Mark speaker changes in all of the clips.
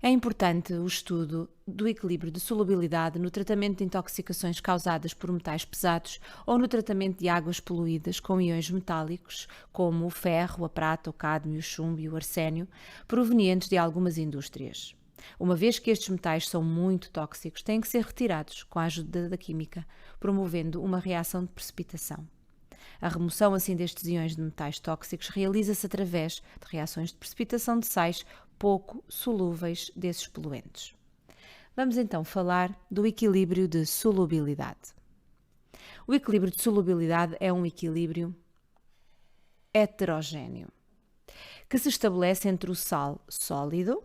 Speaker 1: É importante o estudo do equilíbrio de solubilidade no tratamento de intoxicações causadas por metais pesados ou no tratamento de águas poluídas com íons metálicos, como o ferro, a prata, o cádmio, o chumbo e o arsénio, provenientes de algumas indústrias. Uma vez que estes metais são muito tóxicos, têm que ser retirados com a ajuda da química, promovendo uma reação de precipitação. A remoção assim destes íons de metais tóxicos realiza-se através de reações de precipitação de sais pouco solúveis desses poluentes. Vamos então falar do equilíbrio de solubilidade. O equilíbrio de solubilidade é um equilíbrio heterogéneo que se estabelece entre o sal sólido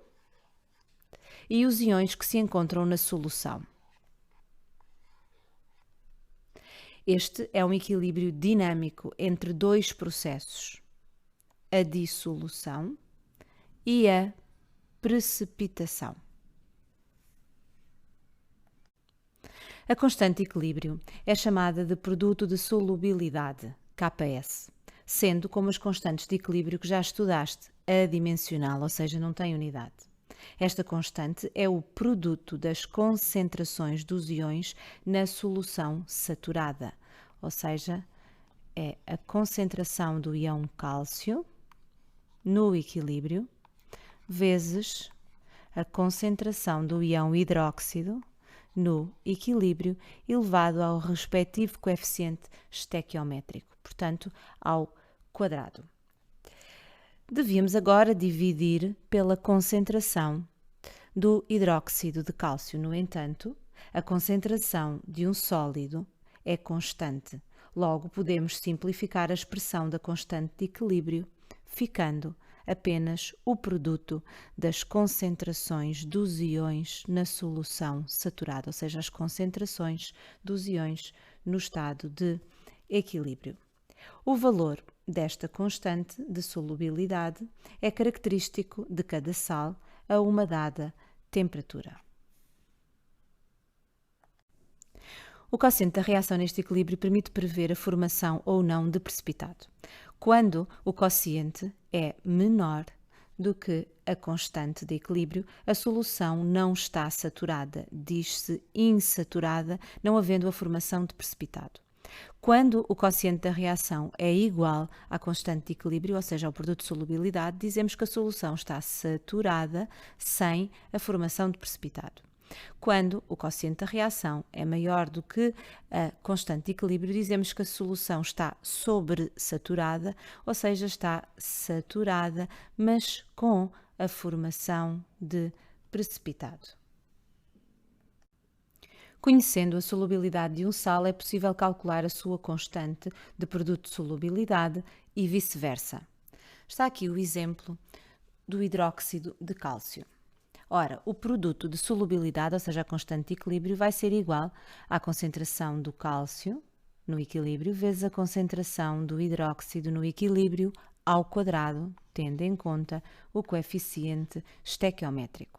Speaker 1: e os íons que se encontram na solução. Este é um equilíbrio dinâmico entre dois processos, a dissolução e a precipitação. A constante de equilíbrio é chamada de produto de solubilidade, KS, sendo como as constantes de equilíbrio que já estudaste, adimensional, ou seja, não tem unidade. Esta constante é o produto das concentrações dos íons na solução saturada, ou seja, é a concentração do íon cálcio no equilíbrio vezes a concentração do íon hidróxido no equilíbrio elevado ao respectivo coeficiente estequiométrico, portanto, ao quadrado. Devíamos agora dividir pela concentração do hidróxido de cálcio. No entanto, a concentração de um sólido é constante. Logo, podemos simplificar a expressão da constante de equilíbrio, ficando apenas o produto das concentrações dos íons na solução saturada, ou seja, as concentrações dos íons no estado de equilíbrio. O valor desta constante de solubilidade é característico de cada sal a uma dada temperatura. O quociente da reação neste equilíbrio permite prever a formação ou não de precipitado. Quando o quociente é menor do que a constante de equilíbrio, a solução não está saturada, diz-se insaturada, não havendo a formação de precipitado. Quando o quociente da reação é igual à constante de equilíbrio, ou seja, ao produto de solubilidade, dizemos que a solução está saturada sem a formação de precipitado. Quando o quociente da reação é maior do que a constante de equilíbrio, dizemos que a solução está sobresaturada, ou seja, está saturada, mas com a formação de precipitado. Conhecendo a solubilidade de um sal, é possível calcular a sua constante de produto de solubilidade e vice-versa. Está aqui o exemplo do hidróxido de cálcio. Ora, o produto de solubilidade, ou seja, a constante de equilíbrio, vai ser igual à concentração do cálcio no equilíbrio vezes a concentração do hidróxido no equilíbrio ao quadrado, tendo em conta o coeficiente estequiométrico.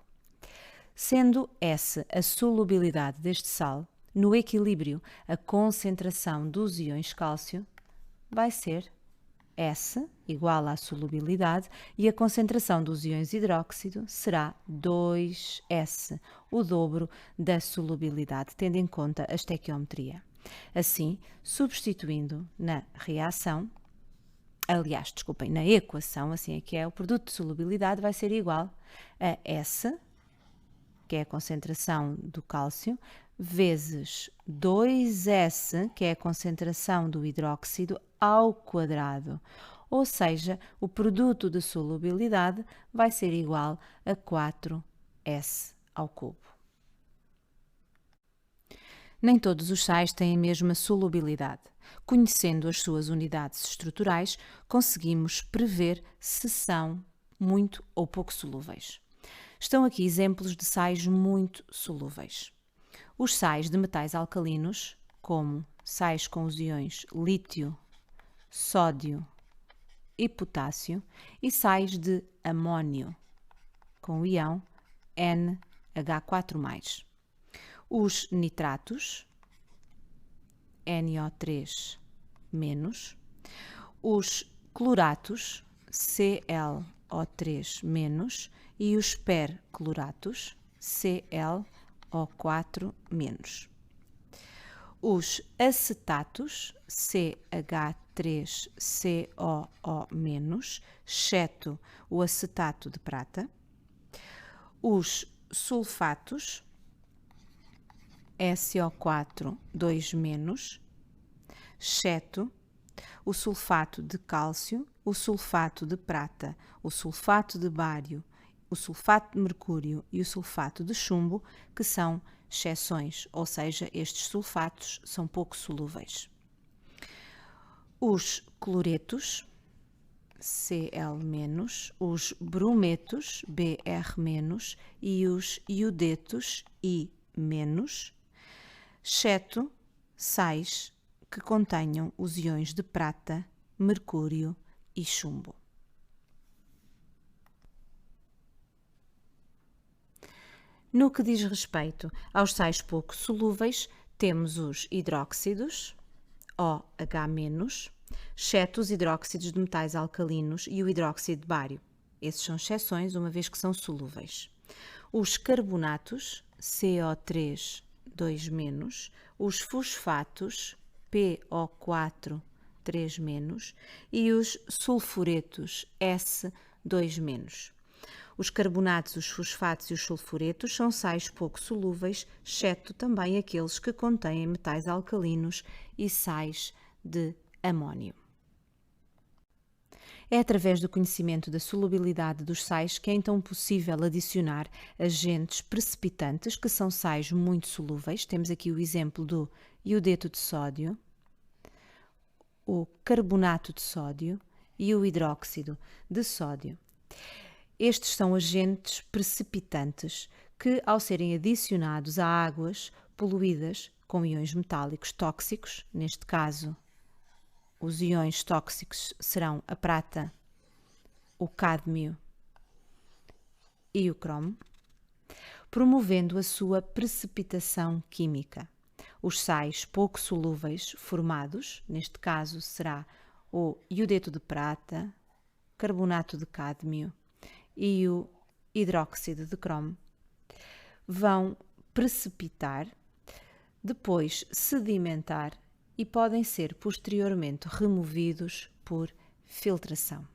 Speaker 1: Sendo S a solubilidade deste sal, no equilíbrio a concentração dos íons cálcio vai ser S igual à solubilidade e a concentração dos íons hidróxido será 2S, o dobro da solubilidade, tendo em conta a estequiometria. Assim, substituindo na reação, na equação, assim é que é, o produto de solubilidade vai ser igual a S, que é a concentração do cálcio, vezes 2S, que é a concentração do hidróxido, ao quadrado. Ou seja, o produto de solubilidade vai ser igual a 4S ao cubo. Nem todos os sais têm a mesma solubilidade. Conhecendo as suas unidades estruturais, conseguimos prever se são muito ou pouco solúveis. Estão aqui exemplos de sais muito solúveis. Os sais de metais alcalinos, como sais com os íons lítio, sódio e potássio, e sais de amônio, com o íon NH4+. Os nitratos, NO3-, os cloratos, ClO3-, e os percloratos, ClO4-. Os acetatos, CH3COO-, exceto o acetato de prata. Os sulfatos, SO4-, exceto o sulfato de cálcio, o sulfato de prata, o sulfato de bário, o sulfato de mercúrio e o sulfato de chumbo, que são exceções, ou seja, estes sulfatos são pouco solúveis. Os cloretos, Cl-, os brometos, Br-, e os iodetos, I-, exceto sais que contenham os íons de prata, mercúrio e chumbo. No que diz respeito aos sais pouco solúveis, temos os hidróxidos, OH-, exceto os hidróxidos de metais alcalinos e o hidróxido de bário. Esses são exceções, uma vez que são solúveis. Os carbonatos, CO3-, os fosfatos, PO4-, e os sulfuretos, S2-. Os carbonatos, os fosfatos e os sulfuretos são sais pouco solúveis, exceto também aqueles que contêm metais alcalinos e sais de amónio. É através do conhecimento da solubilidade dos sais que é então possível adicionar agentes precipitantes, que são sais muito solúveis. Temos aqui o exemplo do iodeto de sódio, o carbonato de sódio e o hidróxido de sódio. Estes são agentes precipitantes que, ao serem adicionados a águas poluídas com íons metálicos tóxicos, neste caso, os íons tóxicos serão a prata, o cádmio e o cromo, promovendo a sua precipitação química. Os sais pouco solúveis formados, neste caso será o iodeto de prata, carbonato de cádmio e o hidróxido de cromo, vão precipitar, depois sedimentar e podem ser posteriormente removidos por filtração.